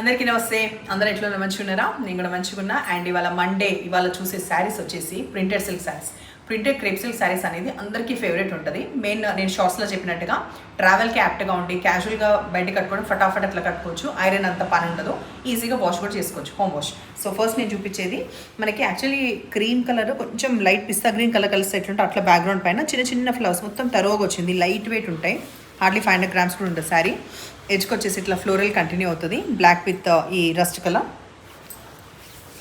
అందరికీ నమస్తే. అందరూ ఎట్లా మంచిగా ఉన్నారా? నేను కూడా మంచిగా ఉన్నా. అండ్ ఇవాళ మండే, ఇవాళ చూసే శారీస్ వచ్చేసి printed silk saris. Printed crepe silk saris అనేది అందరికీ ఫేవరెట్ ఉంటుంది. నేను షార్ట్స్లో చెప్పినట్టుగా ట్రావెల్కి యాప్ట్గా ఉండి క్యాజువల్గా బయట కట్టుకోవడం, ఫటాఫట్ అట్లా కట్టుకోవచ్చు. ఐరన్ అంత పని ఉండదు, ఈజీగా వాష్ కూడా చేసుకోవచ్చు, హోమ్ వాష్. సో ఫస్ట్ నేను చూపించేది మనకి యాక్చువల్లీ క్రీమ్ కలర్ కొంచెం లైట్ పిస్తా గ్రీన్ కలర్ కలిసి ఎట్లుంటే అట్లా బ్యాక్గ్రౌండ్ పైన చిన్న చిన్న ఫ్లవర్స్ మొత్తం తరువుగా వచ్చింది. లైట్ వెయిట్ ఉంటాయి, హార్డ్లీ 500 grams కూడా ఉంటుంది శారీ. ఎడ్జ్కి వచ్చేసి ఇట్లా ఫ్లోరల్ కంటిన్యూ అవుతుంది, బ్లాక్ విత్ ఈ రస్ట్ కలర్.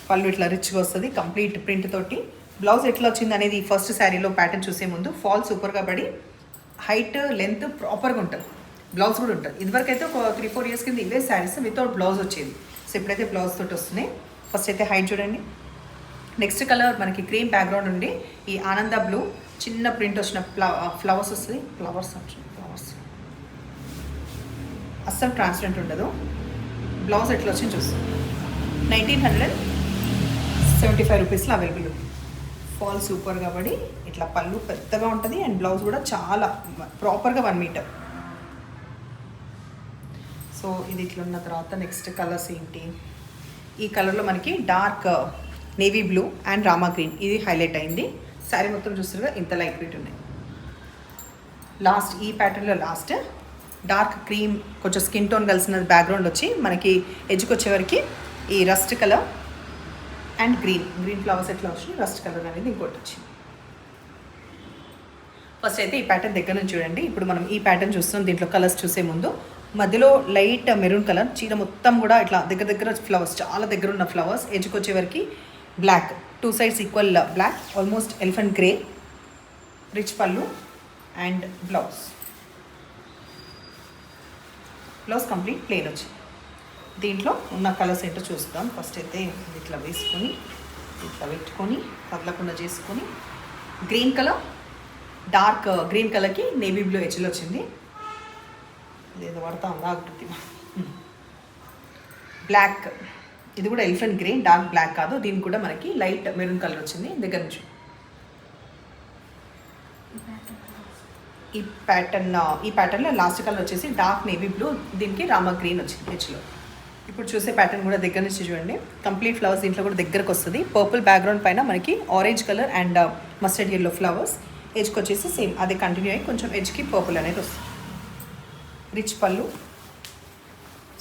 పళ్ళు ఇట్లా రిచ్గా వస్తుంది కంప్లీట్ ప్రింట్ తోటి. బ్లౌజ్ ఎట్లా వచ్చింది అనేది ఈ ఫస్ట్ శారీలో ప్యాటర్న్ చూసే ముందు ఫాల్ సూపర్గా పడి హైట్ లెంత్ ప్రాపర్గా ఉంటుంది, బ్లౌజ్ కూడా ఉంటుంది. ఇదివరకైతే ఒక 3-4 years కింద ఇవే శారీస్ వితౌట్ బ్లౌజ్ వచ్చేది. సో ఇప్పుడైతే బ్లౌజ్ తోటి వస్తున్నాయి. ఫస్ట్ అయితే హైట్ చూడండి. నెక్స్ట్ కలర్ మనకి క్రీమ్ బ్యాక్గ్రౌండ్ ఉండి ఈ ఆనంద బ్లూ చిన్న ప్రింట్ వచ్చిన ఫ్లవర్స్ వస్తుంది. ఫ్లవర్స్ అస్సలు ట్రాన్స్పరెంట్ ఉండదు. బ్లౌజ్ ఎట్లా వచ్చింది చూస్తాం. 1975 రూపీస్లో అవైలబుల్ ఉంది. ఫాల్ సూపర్ కాబట్టి ఇట్లా పళ్ళు పెద్దగా ఉంటుంది అండ్ బ్లౌజ్ కూడా చాలా ప్రాపర్గా 1 meter. సో ఇది ఇట్లా ఉన్న తర్వాత నెక్స్ట్ కలర్స్ ఏంటి? ఈ కలర్లో మనకి dark navy blue and Rama green ఇది హైలైట్ అయింది. శారీ మొత్తం చూస్తున్నారు ఇంత లైట్ వెయిట్ ఉన్నాయి. లాస్ట్ ఈ ప్యాటర్న్లో లాస్ట్ డార్క్ క్రీమ్ కొంచెం స్కిన్ టోన్ కలిసిన బ్యాక్గ్రౌండ్ వచ్చి మనకి ఎడ్జ్కి వచ్చేవరకు ఈ rust colour and green flowers ఎట్లా వచ్చి రస్ట్ కలర్ అనేది ఇంకోటి వచ్చింది. ఫస్ట్ అయితే ఈ ప్యాటర్న్ దగ్గర నుంచి చూడండి. ఇప్పుడు మనం ఈ ప్యాటర్న్ చూస్తున్నాం. దీంట్లో కలర్స్ చూసే ముందు మధ్యలో లైట్ మెరూన్ కలర్, చీర మొత్తం కూడా ఇట్లా దగ్గర ఫ్లవర్స్, చాలా దగ్గర ఉన్న ఫ్లవర్స్. ఎడ్జ్కి వచ్చేవరకు black, 2 sides equal black, almost elephant grey, rich పళ్ళు అండ్ బ్లౌజ్ కంప్లీట్ ప్లెయిన్ వచ్చింది. దీంట్లో ఉన్న కలర్స్ ఏంటో చూస్తాం. ఫస్ట్ అయితే ఇట్లా వేసుకొని ఇట్లా పెట్టుకొని కదలకుండా చేసుకొని గ్రీన్ కలర్, డార్క్ గ్రీన్ కలర్కి నేవీ బ్లూ ఎడ్జ్లో వచ్చింది. ఇదేదో పడతా ఉందా ఆగుతుంది. బ్లాక్, ఇది కూడా ఎలిఫెంట్ గ్రే, డార్క్ బ్లాక్ కాదు, దీనికి కూడా మనకి లైట్ మెరూన్ కలర్ వచ్చింది దగ్గర నుంచి. ఈ ప్యాటర్న్లో లాస్ట్ కలర్ వచ్చేసి డార్క్ నేవీ బ్లూ, దీనికి రామా గ్రీన్ వచ్చింది హెచ్లో. ఇప్పుడు చూసే ప్యాటర్న్ కూడా దగ్గర నుంచి చూడండి. కంప్లీట్ ఫ్లవర్స్ దీంట్లో కూడా దగ్గరకు వస్తుంది. పర్పుల్ బ్యాక్గ్రౌండ్ పైన మనకి orange colour and mustard yellow flowers. ఎడ్జ్కి వచ్చేసి సేమ్ అదే కంటిన్యూ అయ్యి కొంచెం ఎడ్జ్కి పర్పుల్ అనేది వస్తుంది. రిచ్ పళ్ళు,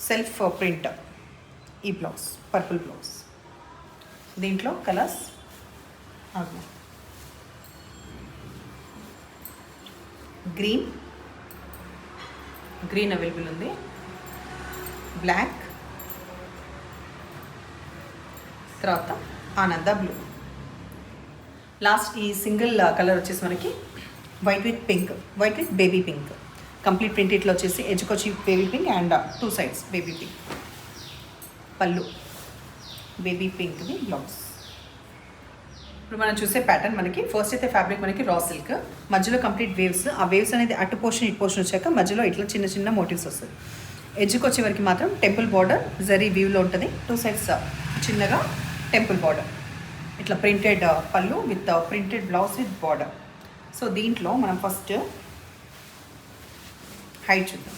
సెల్ఫ్ ప్రింట్ ఈ బ్లౌజ్, పర్పుల్ బ్లౌజ్. దీంట్లో కలర్స్ గ్రీన్ అవైలబుల్ ఉంది, బ్లాక్, తర్వాత ఆనంద బ్లూ. లాస్ట్ ఈ సింగిల్ కలర్ వచ్చేసి మనకి white with baby pink. Complete print ఇట్లా వచ్చేసి ఎడ్జ్కి వచ్చి baby pink and 2 sides baby pink. పళ్ళు బేబీ పింక్ది బ్లౌజ్. ఇప్పుడు మనం చూసే ప్యాటర్న్ మనకి ఫస్ట్ అయితే ఫ్యాబ్రిక్ మనకి రా సిల్క్, మధ్యలో కంప్లీట్ వేవ్స్. ఆ వేవ్స్ అనేది అటు పోర్షన్ ఇటు పోర్షన్ వచ్చాక మధ్యలో ఇట్లా చిన్న చిన్న మోటివ్స్ వస్తుంది. ఎడ్జ్కి వచ్చే వరకు మాత్రం టెంపుల్ బార్డర్ జరీ వీవ్లో ఉంటుంది. 2 sides చిన్నగా టెంపుల్ బార్డర్, ఇట్లా ప్రింటెడ్ పళ్ళు with printed blouse with border. So దీంట్లో మనం ఫస్ట్ హైట్ చూద్దాం.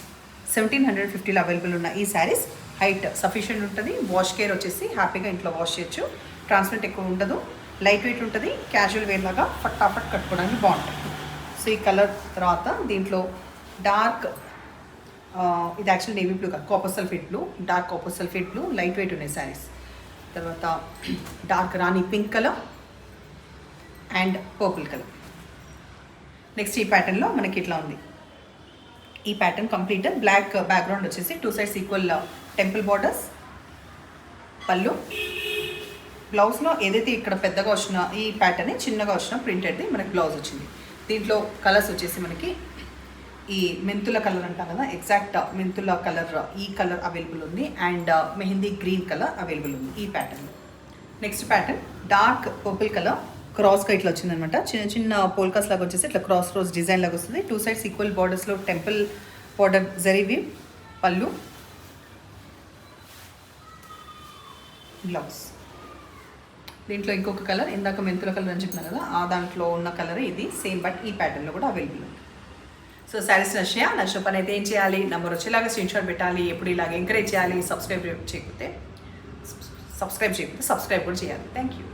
1750లో అవైలబుల్ ఉన్న ఈ శారీస్ హైట్ సఫిషియెంట్ ఉంటుంది. వాష్ కేర్ వచ్చేసి హ్యాపీగా ఇంట్లో వాష్ చేయొచ్చు. ట్రాన్స్పరెంట్ ఎక్కువ ఉండదు, లైట్ వెయిట్ ఉంటుంది. క్యాజువల్ వేర్ లాగా ఫటాఫట్ కట్టుకోవడానికి బాగుంటుంది. సో ఈ కలర్ తర్వాత దీంట్లో డార్క్, ఇది యాక్చువల్ నేవీ బ్లూ కాదు, copper sulphate blue, dark copper sulphate blue, light weight ఉన్నాయి శారీస్. తర్వాత dark Rani pink colour and purple colour. Next ఈ ప్యాటర్న్లో మనకి ఇట్లా ఉంది. ఈ ప్యాటర్న్ కంప్లీట్ బ్లాక్ బ్యాక్గ్రౌండ్ వచ్చేసి 2 sides ఈక్వల్ టెంపుల్ బార్డర్స్. పళ్ళు, బ్లౌజ్లో ఏదైతే ఇక్కడ పెద్దగా వచ్చిన ఈ ప్యాటర్న్ చిన్నగా వచ్చిన ప్రింటెడ్ది మనకి బ్లౌజ్ వచ్చింది. దీంట్లో కలర్స్ వచ్చేసి మనకి ఈ మెంతుల కలర్ అంటాం కదా, ఎగ్జాక్ట్ మెంతుల కలర్, ఈ కలర్ అవైలబుల్ ఉంది and mehndi green colour available ఉంది ఈ ప్యాటర్న్లో. Next pattern dark purple colour, క్రాస్గా ఇట్లా వచ్చిందనమాట. చిన్న చిన్న పోల్కాస్ లాగా వచ్చేసి ఇట్లా క్రాస్ డిజైన్ లాగా వస్తుంది. 2 sides ఈక్వల్ బార్డర్స్లో temple border zari weave. Pallu, blouse. దీంట్లో ఇంకొక కలర్, ఇందాక మెంతుల కలర్ అని చెప్పినా కదా, ఆ దాంట్లో ఉన్న కలర్ ఇది సేమ్, బట్ ఈ ప్యాటర్న్లో కూడా అవైలబుల్ ఉంది. సో శారీస్ నచ్చిన పని అయితే ఏం చేయాలి, నెంబర్ వచ్చేలాగా స్క్రీన్షాట్ పెట్టాలి, ఎప్పుడు ఇలాగ ఎంకరేజ్ చేయాలి, సబ్స్క్రైబ్ చేయకపోతే సబ్స్క్రైబ్ కూడా చేయాలి. Thank you.